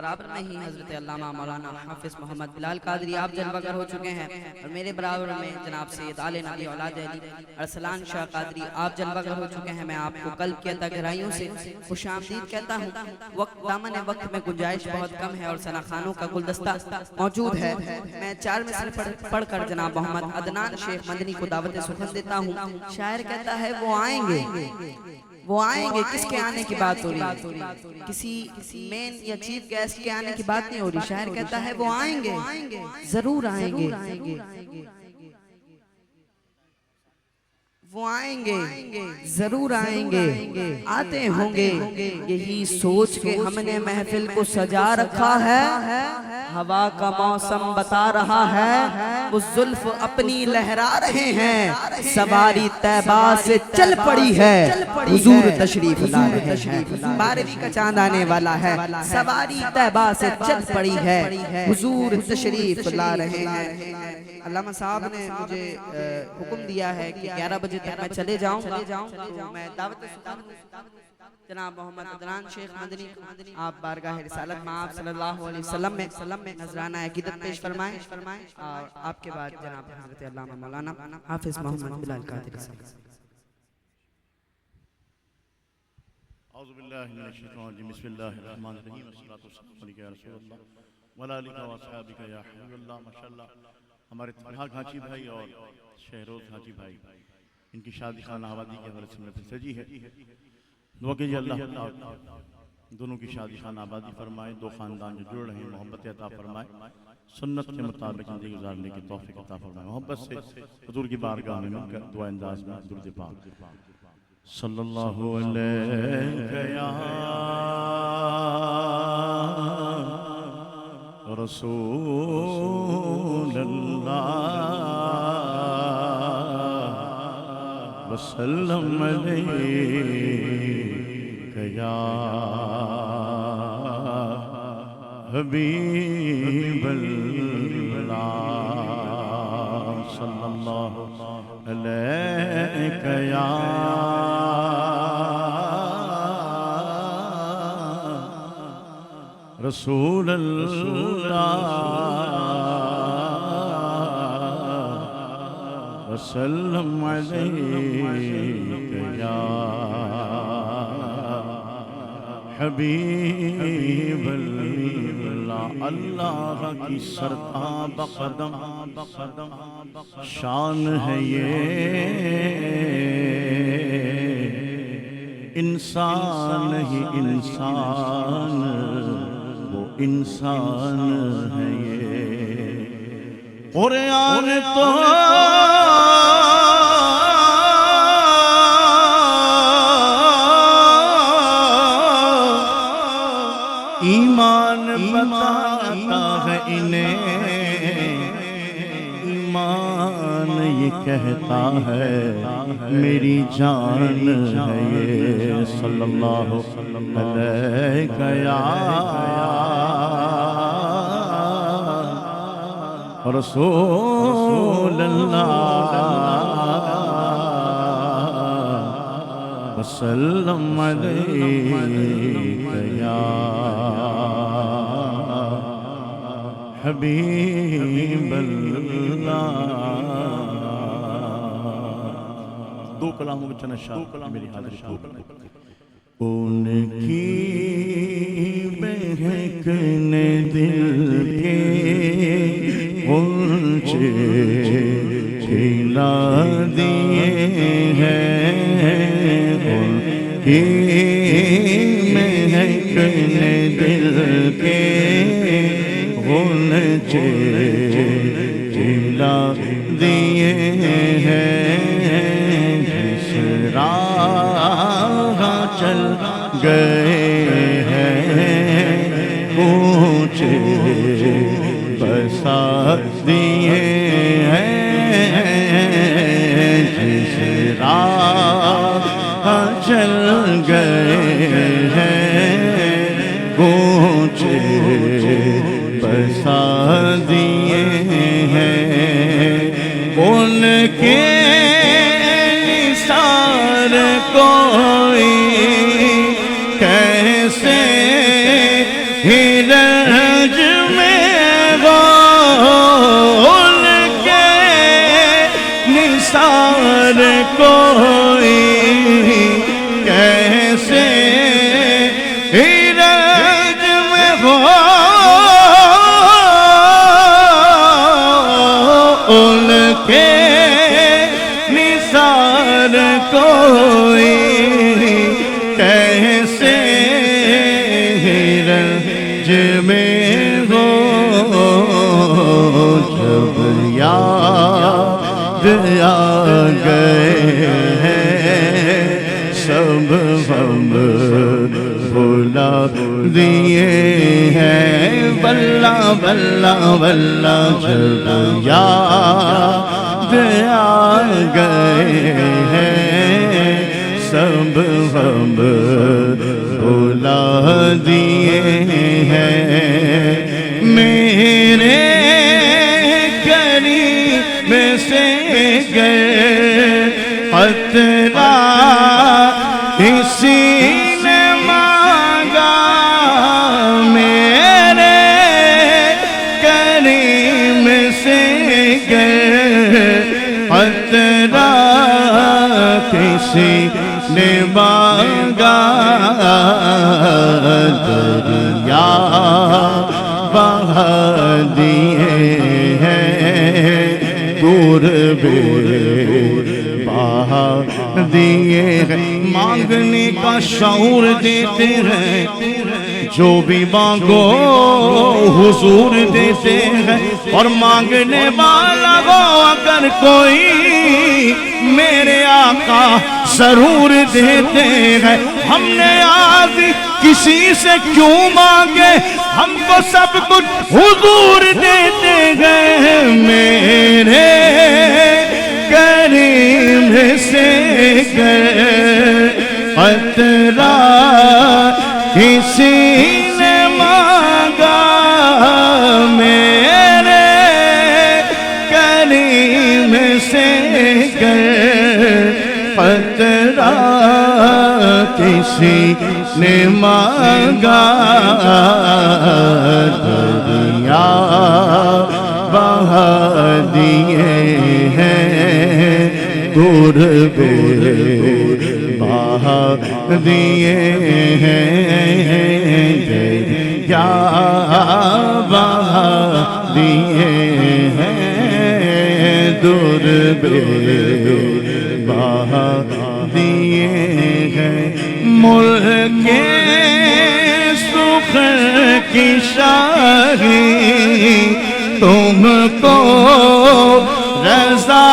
برابر میں ہی حضرت علامہ مولانا حافظ محمد بلال قادری آپ جلوہ گر ہو چکے ہیں، اور میرے برابر میں جناب سید آل نبی اولاد علی ارسلان شاہ قادری آپ جلوہ گر ہو چکے ہیں۔ میں آپ کو قلب کی عطا گہرائیوں سے خوش آمدید کہتا ہوں۔ دامن وقت میں گنجائش بہت کم ہے اور ثنا خوانوں کا گلدستہ موجود ہے۔ میں 4 مصرع پڑھ کر جناب محمد عدنان شیخ مدنی کو دعوت سخن دیتا ہوں۔ شاعر کہتا ہے وہ آئیں گے، وہ آئیں گے، کس کے آنے کی بات ہو رہی ہے؟ کسی مین یا چیف گیسٹ کے آنے کی بات نہیں ہو رہی۔ شاعر کہتا ہے وہ آئیں گے، ضرور آئیں گے، وہ آئیں گے، ضرور آئیں گے، آتے ہوں گے، یہی سوچ کے ہم نے محفل کو سجا رکھا ہے۔ ہوا کا موسم بتا رہا ہے، وہ زلف اپنی لہرا رہے ہیں، سواری طیبہ سے چل پڑی ہے، حضور تشریف لا رہے ہیں۔ 12ویں کا چاند آنے والا ہے، سواری طیبہ سے چل پڑی ہے، حضور تشریف لا رہے ہیں۔ علامہ صاحب نے مجھے حکم دیا ہے کہ 11 بجے تک میں چلے جاؤں گا، تو میں دعوت جناب محمد عدنان شیخ مدنی آپ بارگاہ رسالت میں آپ صلی اللہ علیہ وسلم میں نذرانہ عقیدت پیش فرمائیں، اور آپ کے بعد جناب حضرت علامہ مولانا حافظ محمد بلال قادری صاحب۔ اعوذ باللہ من الشیطان الرجیم، بسم اللہ الرحمن الرحیم، والصلاة والسلام علیکہ یا رسول اللہ وعلی آلہ واصحابہ یا حبیب اللہ۔ ماشاءاللہ ہمارے طلحہ گھانچی بھائی اور شہروز گھانچی بھائی، ان کی شادی خانہ آبادی کے حوالے سے محفل سجی ہے۔ دعا کیجئے اللہ تعالیٰ دونوں کی شادی خانہ آبادی فرمائے، دو خاندان جو جڑ رہے ہیں محبت عطا فرمائے، سنت کے مطابق زندگی گزارنے کی توفیق عطا فرمائے۔ محبت سے حضور کی بارگاہ میں مل کر دعا انداز میں درود پاک صلی اللہ علیہ یا رسول اللہ وسلم علیک یا حبیب اللہ صلی اللہ علیک یا رسول اللہ وسلم علیک یا حبیب اللہ۔ اللہ کی سرتاب قدم شان ہے یہ، انسان ہی انسان، وہ انسان ہے یہ۔ قرآن تو ایمان بتاتا ہے انہیں، ایمان یہ کہتا ہے میری جان ہے یہ۔ صلی اللہ علیہ یا رسول اللہ وسلم علیک یا حبیب اللہ۔ دو کلاموں میں چند اشعار میری حاضری کو۔ ان کی بہکنے دل کے غنچے کھلا دیے ہیں، ان کی مہکنے دل کے غنچے کھلا دیے ہیں، جس راہ چل گئے ہیں کوچے بسا دیے ہیں، جس راہ چل گئے ہیں کوچے بسا دیے ہیں، ان کے نثار کوئی کیسے ہی ان کے نثار کوئی کیسے رنج میں ہو ان کے نثار کوئی کیسے رنج میں ہو جب یاد آ گئے ہیں سب ہم بھلا دیے ہیں واللہ واللہ واللہ جب یاد آ گئے ہیں سب ہم بھلا دیے ہیں میرے قریب سے گر قطرہ اسی نے مانگا میرے قریب سے گر قطرہ کسی نے مانگا دریا بہا دیے ہیں قربے بہا دیے ہیں مانگنے کا شعور دیتے ہیں جو بھی مانگو حضور دیتے ہیں اور مانگنے والا ہو اگر کوئی میرے آقا ضرور دیتے ہیں ہم نے آج کسی سے کیوں مانگے ہم کو سب کچھ حضور دیتے ہیں میرے کریم سے قطرہ کسی نے مانگا میرے کریم سے قطرہ کسی نے مانگا دریا بہا دیے ہیں قربے بہا دیے ہیں دریا بہا دیے ہیں قربے بہا دیے ہیں ملک سخن کی شاہی تم کو رضا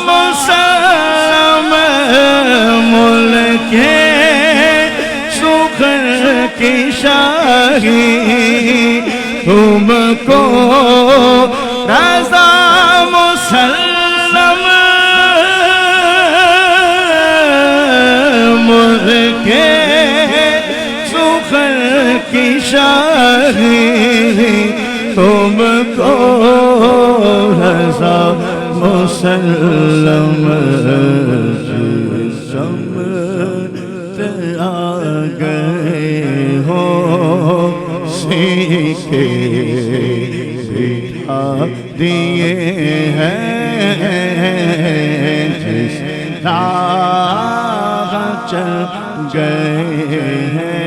مسلم ملک سخن کی شاہی تم کو رضا مسلم ملک سخن کی شاہی تم کو رضا مسلم سمجھ آ گئے ہو سیکھے بٹھا دیے ہیں جس راہ چل گئے ہیں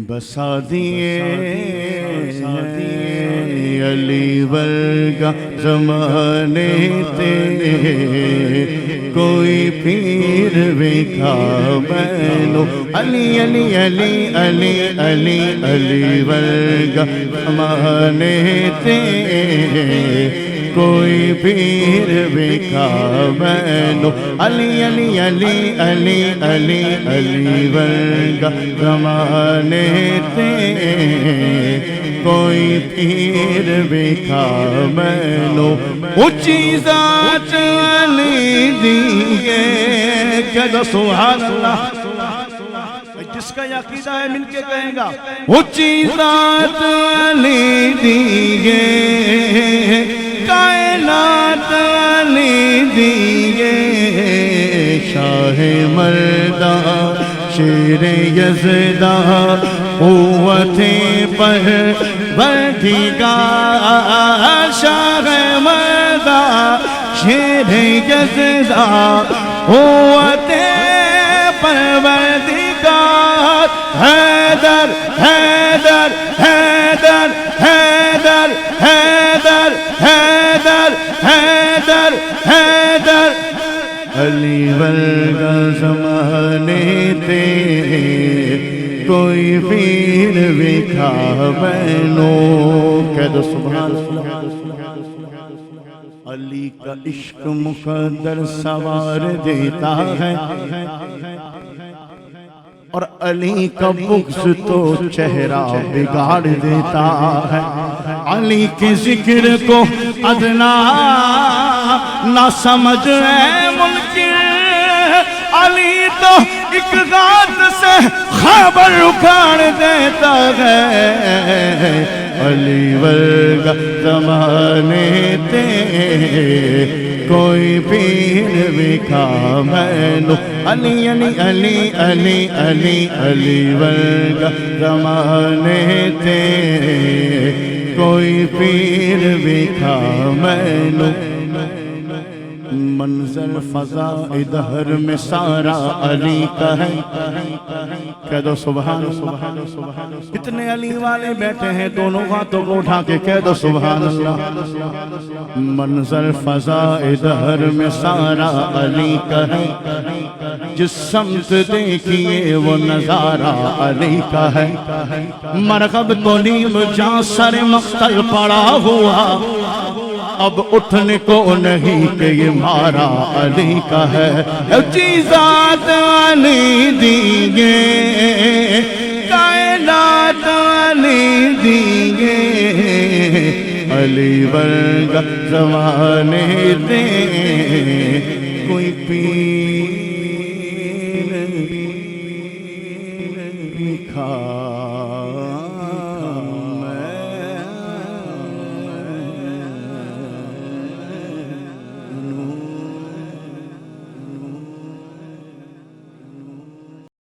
بسا دیے علی ورگا زمانے تیرے کوئی پیر ویکھا بینو علی علی علی علی علی علی ورگا زمانے تیرے کوئی پیر ویکھا بینو علی علی علی علی علی علی ورگا زمانے تے کوئی پیر ویکھا بینو اچھی ذات علی دیئے کہہ سبحان اللہ جس کا عقیدہ ہے مل کے کہیں گا اچھی ذات علی دیئے کائنات علی دیئے شاہ مردان شیر یزدہ قوت پروردگار شاہ مردہ شیر یزدہ قوت پروردگار حیدر حیدر حیدر حیدر حیدر حیدر حیدر حیدر علی ورگا زمانے تے کوئی پیر وکھا بینو کہہ دو سبحان اللہ علی کا عشق مقدر سوار دیتا ہے اور علی کا بغض تو چہرہ بگاڑ دیتا ہے علی کے ذکر کو ادنا نہ سمجھ ہے منکر علی تو ایک غات سے خبر اکھاڑ دیتا ہے علی ورگا زمانے تے کوئی پیر وکھا مینو علی علی علی علی علی علی ورگا زمانے تے کوئی پیر وکھا مینو منظر فضا ادھر میں سارا علی کا ہے کہہ دو سبحان اللہ کتنے علی والے بیٹھے ہیں دونوں ہاتھوں کو اٹھا کے کہہ دو سبحان اللہ منظر فضا ادھر میں سارا علی کا ہے جس سمت دیکھیے وہ نظارہ علی کا ہے مرغب تو نیم جہاں سر مقتل پڑا ہوا اب اٹھنے کو نہیں کہ یہ مارا علی کا ہے چیزات علی دیگے کائنات علی دیگے علی ورگا زمانے دے کوئی پیر